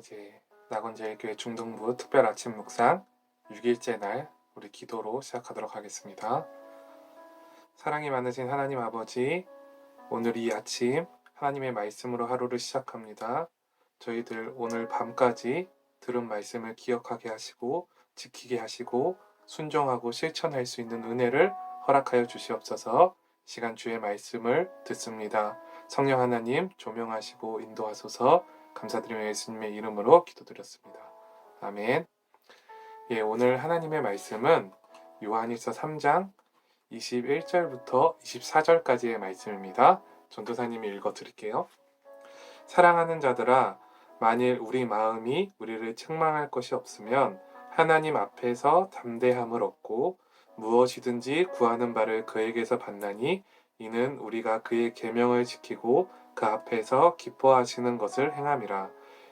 이제 낙원제일교회 중등부 특별 아침 묵상 6일째 날 우리 기도로 시작하도록 하겠습니다. 사랑이 많으신 하나님 아버지, 오늘 이 아침 하나님의 말씀으로 하루를 시작합니다. 저희들 오늘 밤까지 들은 말씀을 기억하게 하시고 지키게 하시고 순종하고 실천할 수 있는 은혜를 허락하여 주시옵소서. 시간 주의 말씀을 듣습니다. 성령 하나님 조명하시고 인도하소서. 감사드리며 예수님의 이름으로 기도드렸습니다. 아멘. 오늘 하나님의 말씀은 요한일서 3장 21절부터 24절까지의 말씀입니다. 전도사님이 읽어드릴게요. 사랑하는 자들아, 만일 우리 마음이 우리를 책망할 것이 없으면 하나님 앞에서 담대함을 얻고 무엇이든지 구하는 바를 그에게서 받나니 이는 우리가 그의 계명을 지키고 그 앞에서 기뻐하시는 것을 행함이라.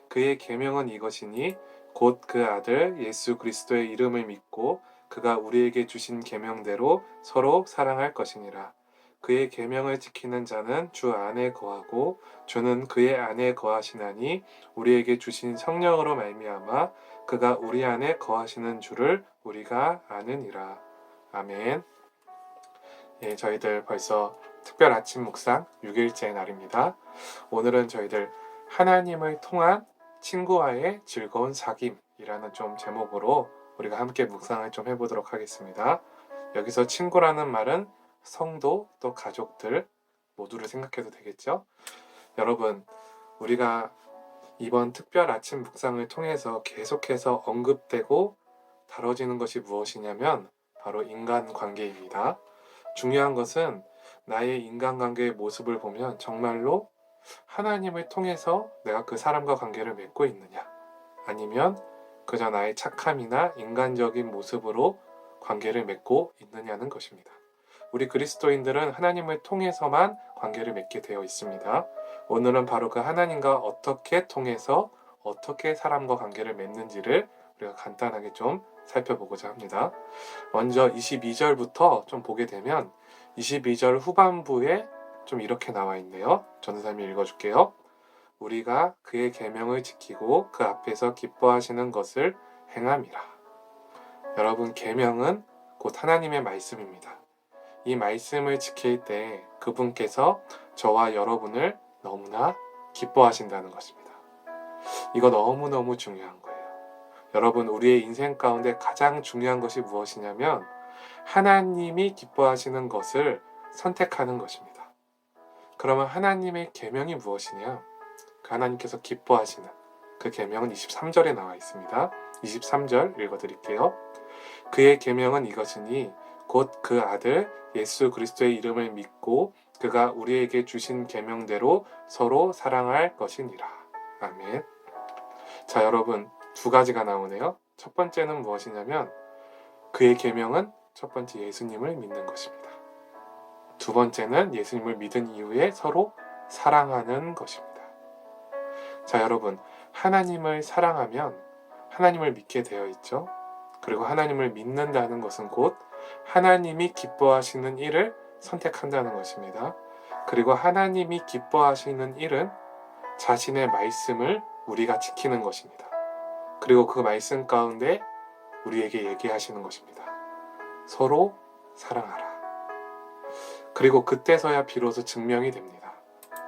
그의 계명은 이것이니 곧 그 아들 예수 그리스도의 이름을 믿고 그가 우리에게 주신 계명대로 서로 사랑할 것이니라. 그의 계명을 지키는 자는 주 안에 거하고 주는 그의 안에 거하시나니 우리에게 주신 성령으로 말미암아 그가 우리 안에 거하시는 줄을 우리가 아느니라. 아멘. 저희들 벌써 특별 아침 묵상 6일째 날입니다. 오늘은 저희들 하나님을 통한 친구와의 즐거운 사귐이라는 좀 제목으로 우리가 함께 묵상을 좀 해보도록 하겠습니다. 여기서 친구라는 말은 성도 또 가족들 모두를 생각해도 되겠죠? 여러분, 우리가 이번 특별 아침 묵상을 통해서 계속해서 언급되고 다뤄지는 것이 무엇이냐면 바로 인간관계입니다. 중요한 것은 나의 인간관계의 모습을 보면 정말로 하나님을 통해서 내가 그 사람과 관계를 맺고 있느냐, 아니면 그저 나의 착함이나 인간적인 모습으로 관계를 맺고 있느냐는 것입니다. 우리 그리스도인들은 하나님을 통해서만 관계를 맺게 되어 있습니다. 오늘은 바로 그 하나님과 어떻게 통해서 어떻게 사람과 관계를 맺는지를 우리가 간단하게 좀 살펴보고자 합니다. 먼저 22절부터 좀 보게 되면 22절 후반부에 좀 이렇게 나와 있네요. 전도사님이 읽어줄게요. 우리가 그의 계명을 지키고 그 앞에서 기뻐하시는 것을 행함이라. 여러분, 계명은 곧 하나님의 말씀입니다. 이 말씀을 지킬 때 그분께서 저와 여러분을 너무나 기뻐하신다는 것입니다. 이거 너무너무 중요한 거예요. 여러분, 우리의 인생 가운데 가장 중요한 것이 무엇이냐면 하나님이 기뻐하시는 것을 선택하는 것입니다. 그러면 하나님의 계명이 무엇이냐? 그 하나님께서 기뻐하시는 그 계명은 23절에 나와 있습니다. 23절 읽어드릴게요. 그의 계명은 이것이니 곧 그 아들 예수 그리스도의 이름을 믿고 그가 우리에게 주신 계명대로 서로 사랑할 것이니라. 아멘. 자, 여러분, 두 가지가 나오네요. 첫 번째는 무엇이냐면 그의 계명은 첫 번째 예수님을 믿는 것입니다. 두 번째는 예수님을 믿은 이후에 서로 사랑하는 것입니다. 자, 여러분, 하나님을 사랑하면 하나님을 믿게 되어 있죠. 그리고 하나님을 믿는다는 것은 곧 하나님이 기뻐하시는 일을 선택한다는 것입니다. 그리고 하나님이 기뻐하시는 일은 자신의 말씀을 우리가 지키는 것입니다. 그리고 그 말씀 가운데 우리에게 얘기하시는 것입니다. 서로 사랑하라. 그리고 그때서야 비로소 증명이 됩니다.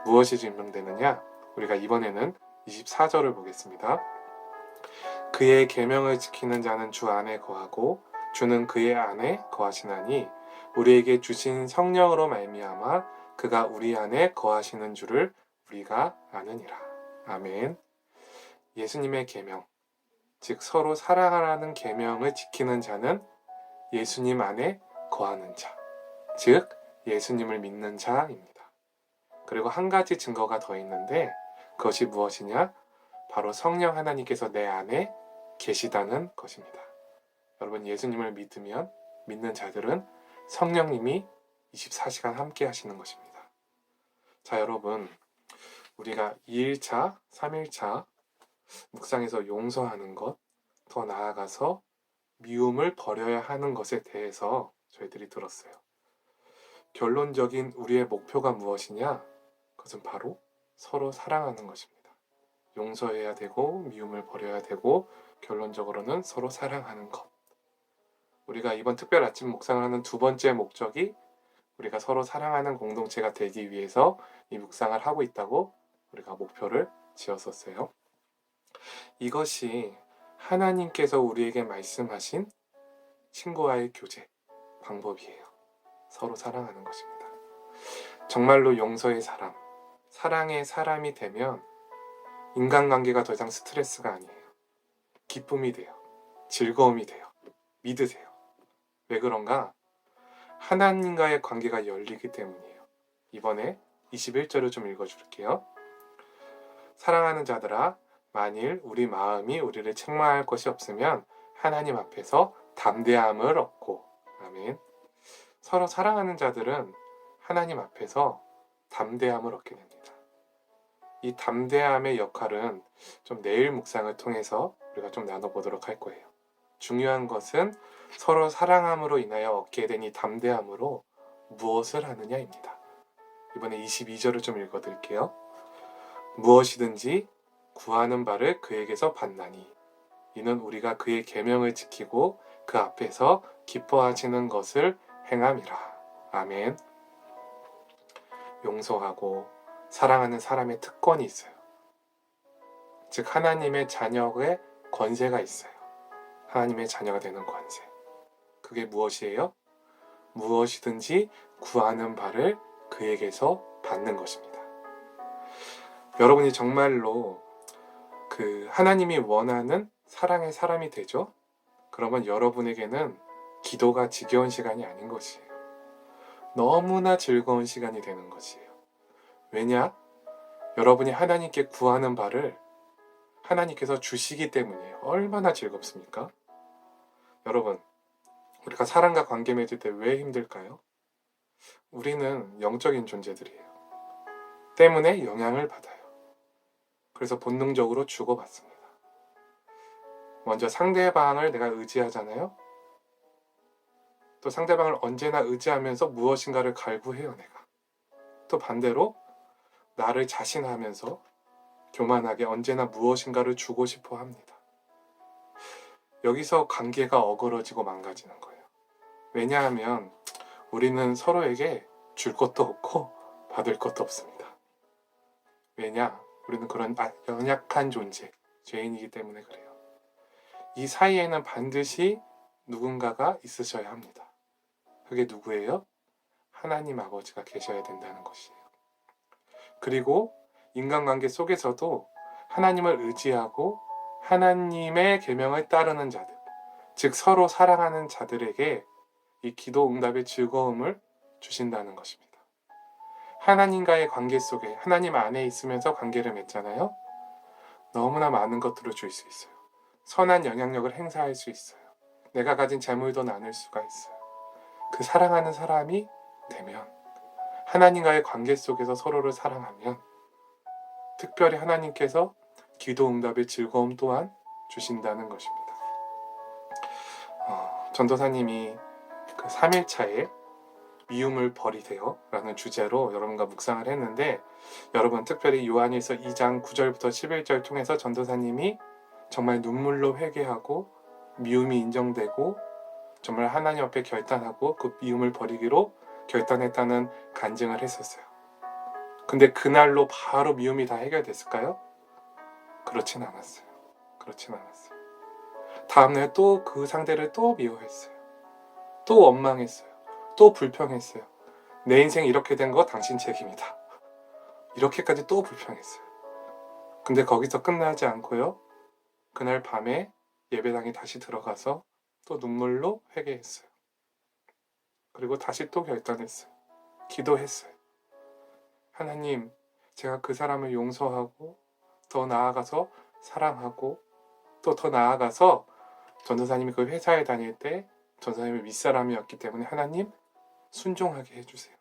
무엇이 증명되느냐? 우리가 이번에는 24절을 보겠습니다. 그의 계명을 지키는 자는 주 안에 거하고 주는 그의 안에 거하시나니 우리에게 주신 성령으로 말미암아 그가 우리 안에 거하시는 줄을 우리가 아느니라. 아멘. 예수님의 계명, 즉 서로 사랑하라는 계명을 지키는 자는 예수님 안에 거하는 자, 즉 예수님을 믿는 자입니다. 그리고 한 가지 증거가 더 있는데 그것이 무엇이냐? 바로 성령 하나님께서 내 안에 계시다는 것입니다. 여러분, 예수님을 믿으면 믿는 자들은 성령님이 24시간 함께 하시는 것입니다. 자, 여러분, 우리가 2일차, 3일차 묵상에서 용서하는 것, 더 나아가서 미움을 버려야 하는 것에 대해서 저희들이 들었어요. 결론적인 우리의 목표가 무엇이냐? 그것은 바로 서로 사랑하는 것입니다. 용서해야 되고 미움을 버려야 되고 결론적으로는 서로 사랑하는 것. 우리가 이번 특별 아침 묵상을 하는 두 번째 목적이 우리가 서로 사랑하는 공동체가 되기 위해서 이 묵상을 하고 있다고 우리가 목표를 지었었어요. 이것이 하나님께서 우리에게 말씀하신 친구와의 교제 방법이에요. 서로 사랑하는 것입니다. 정말로 용서의 사람, 사랑의 사람이 되면 인간관계가 더 이상 스트레스가 아니에요. 기쁨이 돼요. 즐거움이 돼요. 믿으세요. 왜 그런가? 하나님과의 관계가 열리기 때문이에요. 이번에 21절을 좀 읽어줄게요. 사랑하는 자들아, 만일 우리 마음이 우리를 책망할 것이 없으면 하나님 앞에서 담대함을 얻고, 아멘. 서로 사랑하는 자들은 하나님 앞에서 담대함을 얻게 됩니다. 이 담대함의 역할은 좀 내일 묵상을 통해서 우리가 좀 나눠보도록 할 거예요. 중요한 것은 서로 사랑함으로 인하여 얻게 된 이 담대함으로 무엇을 하느냐입니다. 이번에 22절을 좀 읽어드릴게요. 무엇이든지 구하는 바를 그에게서 받나니 이는 우리가 그의 계명을 지키고 그 앞에서 기뻐하시는 것을 행함이라. 아멘. 용서하고 사랑하는 사람의 특권이 있어요. 즉 하나님의 자녀의 권세가 있어요. 하나님의 자녀가 되는 권세. 그게 무엇이에요? 무엇이든지 구하는 바를 그에게서 받는 것입니다. 여러분이 정말로 그 하나님이 원하는 사랑의 사람이 되죠? 그러면 여러분에게는 기도가 지겨운 시간이 아닌 것이에요. 너무나 즐거운 시간이 되는 것이에요. 왜냐? 여러분이 하나님께 구하는 바를 하나님께서 주시기 때문이에요. 얼마나 즐겁습니까? 여러분, 우리가 사람과 관계 맺을 때 왜 힘들까요? 우리는 영적인 존재들이에요. 때문에 영향을 받아요. 그래서 본능적으로 주고받습니다. 먼저 상대방을 내가 의지하잖아요. 또 상대방을 언제나 의지하면서 무엇인가를 갈구해요, 내가. 또 반대로 나를 자신하면서 교만하게 언제나 무엇인가를 주고 싶어 합니다. 여기서 관계가 어그러지고 망가지는 거예요. 왜냐하면 우리는 서로에게 줄 것도 없고 받을 것도 없습니다. 왜냐? 우리는 그런 연약한 존재, 죄인이기 때문에 그래요. 이 사이에는 반드시 누군가가 있으셔야 합니다. 그게 누구예요? 하나님 아버지가 계셔야 된다는 것이에요. 그리고 인간관계 속에서도 하나님을 의지하고 하나님의 계명을 따르는 자들, 즉 서로 사랑하는 자들에게 이 기도 응답의 즐거움을 주신다는 것입니다. 하나님과의 관계 속에 하나님 안에 있으면서 관계를 맺잖아요. 너무나 많은 것들을 줄 수 있어요. 선한 영향력을 행사할 수 있어요. 내가 가진 재물도 나눌 수가 있어요. 그 사랑하는 사람이 되면 하나님과의 관계 속에서 서로를 사랑하면 특별히 하나님께서 기도 응답의 즐거움 또한 주신다는 것입니다. 전도사님이 그 3일차에 미움을 버리세요 라는 주제로 여러분과 묵상을 했는데, 여러분 특별히 요한일서 2장 9절부터 11절 통해서 전도사님이 정말 눈물로 회개하고 미움이 인정되고 정말 하나님 앞에 결단하고 그 미움을 버리기로 결단했다는 간증을 했었어요. 근데 그날로 바로 미움이 다 해결됐을까요? 그렇진 않았어요. 다음날 또 그 상대를 또 미워했어요. 또 원망했어요. 또 불평했어요. 내 인생 이렇게 된 거 당신 책임이다. 이렇게까지 또 불평했어요. 근데 거기서 끝나지 않고요. 그날 밤에 예배당에 다시 들어가서 또 눈물로 회개했어요. 그리고 다시 또 결단했어요. 기도했어요. 하나님, 제가 그 사람을 용서하고 더 나아가서 사랑하고 또 더 나아가서 전도사님이 그 회사에 다닐 때 전도사님의 윗사람이었기 때문에 하나님 순종하게 해주세요.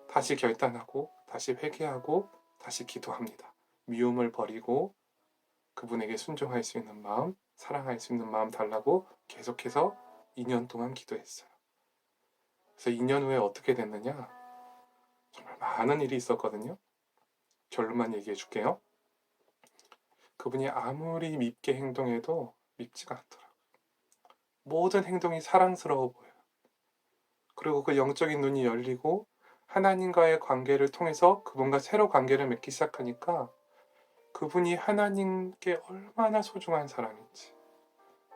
다시 결단하고 다시 회개하고 다시 기도합니다. 미움을 버리고 그분에게 순종할 수 있는 마음, 사랑할 수 있는 마음 달라고 계속해서 2년 동안 기도했어요. 그래서 2년 후에 어떻게 됐느냐? 정말 많은 일이 있었거든요. 결론만 얘기해 줄게요. 그분이 아무리 밉게 행동해도 밉지가 않더라고요. 모든 행동이 사랑스러워 보여요. 그리고 그 영적인 눈이 열리고 하나님과의 관계를 통해서 그분과 새로 관계를 맺기 시작하니까 그분이 하나님께 얼마나 소중한 사람인지,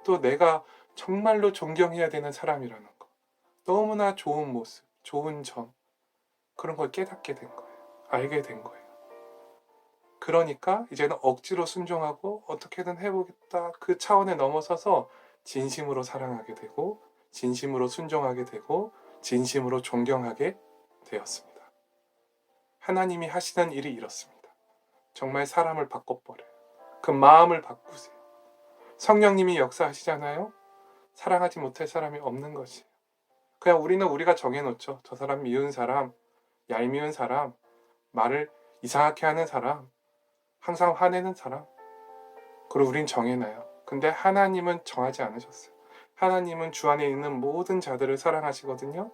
또 내가 정말로 존경해야 되는 사람이라는 거, 너무나 좋은 모습, 좋은 점, 그런 걸 깨닫게 된 거예요. 알게 된 거예요. 그러니까 이제는 억지로 순종하고 어떻게든 해보겠다, 그 차원에 넘어서서 진심으로 사랑하게 되고 진심으로 순종하게 되고 진심으로 존경하게 되었습니다. 하나님이 하시는 일이 이렇습니다. 정말 사람을 바꿔버려요. 그 마음을 바꾸세요. 성령님이 역사하시잖아요. 사랑하지 못할 사람이 없는 것이에요. 그냥 우리는 우리가 정해놓죠. 저 사람 미운 사람, 얄미운 사람, 말을 이상하게 하는 사람, 항상 화내는 사람, 그리고 우린 정해놔요. 근데 하나님은 정하지 않으셨어요. 하나님은 주 안에 있는 모든 자들을 사랑하시거든요.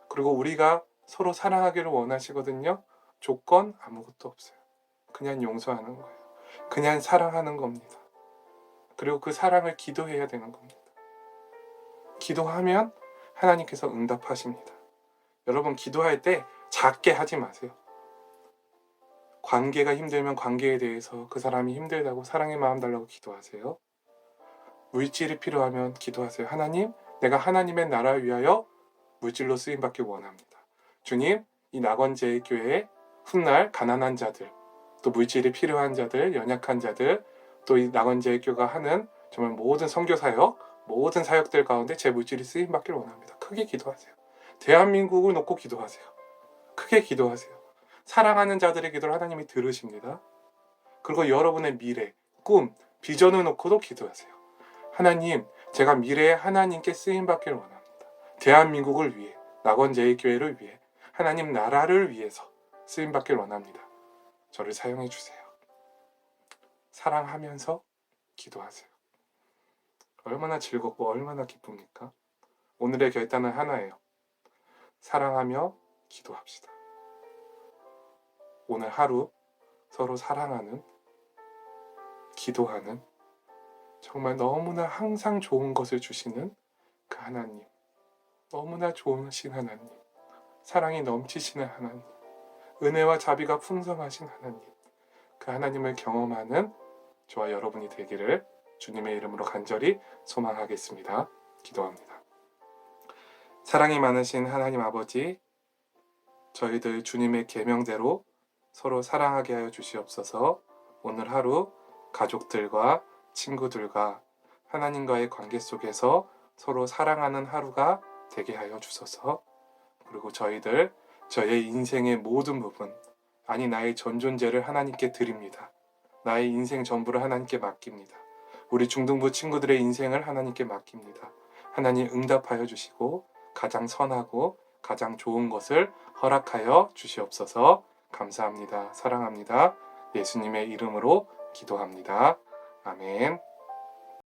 그리고 우리가 서로 사랑하기를 원하시거든요. 조건 아무것도 없어요. 그냥 용서하는 거예요. 그냥 사랑하는 겁니다. 그리고 그 사랑을 기도해야 되는 겁니다. 기도하면 하나님께서 응답하십니다. 여러분, 기도할 때 작게 하지 마세요. 관계가 힘들면 관계에 대해서 그 사람이 힘들다고 사랑의 마음 달라고 기도하세요. 물질이 필요하면 기도하세요. 하나님, 내가 하나님의 나라를 위하여 물질로 쓰임받길 원합니다. 주님, 이 낙원제일 교회에 훗날 가난한 자들, 또 물질이 필요한 자들, 연약한 자들, 또 이 낙원제일 교회가 하는 정말 모든 선교사역, 모든 사역들 가운데 제 물질이 쓰임받길 원합니다. 크게 기도하세요. 대한민국을 놓고 기도하세요. 크게 기도하세요. 사랑하는 자들의 기도를 하나님이 들으십니다. 그리고 여러분의 미래, 꿈, 비전을 놓고도 기도하세요. 하나님, 제가 미래에 하나님께 쓰임받길 원합니다. 대한민국을 위해, 낙원제일교회를 위해, 하나님 나라를 위해서 쓰임받길 원합니다. 저를 사용해 주세요. 사랑하면서 기도하세요. 얼마나 즐겁고 얼마나 기쁩니까? 오늘의 결단은 하나예요. 사랑하며 기도합시다. 오늘 하루 서로 사랑하는, 기도하는, 정말 너무나 항상 좋은 것을 주시는 그 하나님, 너무나 좋으신 하나님, 사랑이 넘치시는 하나님, 은혜와 자비가 풍성하신 하나님, 그 하나님을 경험하는 저와 여러분이 되기를 주님의 이름으로 간절히 소망하겠습니다. 기도합니다. 사랑이 많으신 하나님 아버지, 저희들 주님의 계명대로 서로 사랑하게 하여 주시옵소서. 오늘 하루 가족들과 친구들과 하나님과의 관계 속에서 서로 사랑하는 하루가 되게 하여 주소서. 그리고 저의 인생의 모든 부분, 아니 나의 전 존재를 하나님께 드립니다. 나의 인생 전부를 하나님께 맡깁니다. 우리 중등부 친구들의 인생을 하나님께 맡깁니다. 하나님 응답하여 주시고 가장 선하고 가장 좋은 것을 허락하여 주시옵소서. 감사합니다. 사랑합니다. 예수님의 이름으로 기도합니다. 아멘.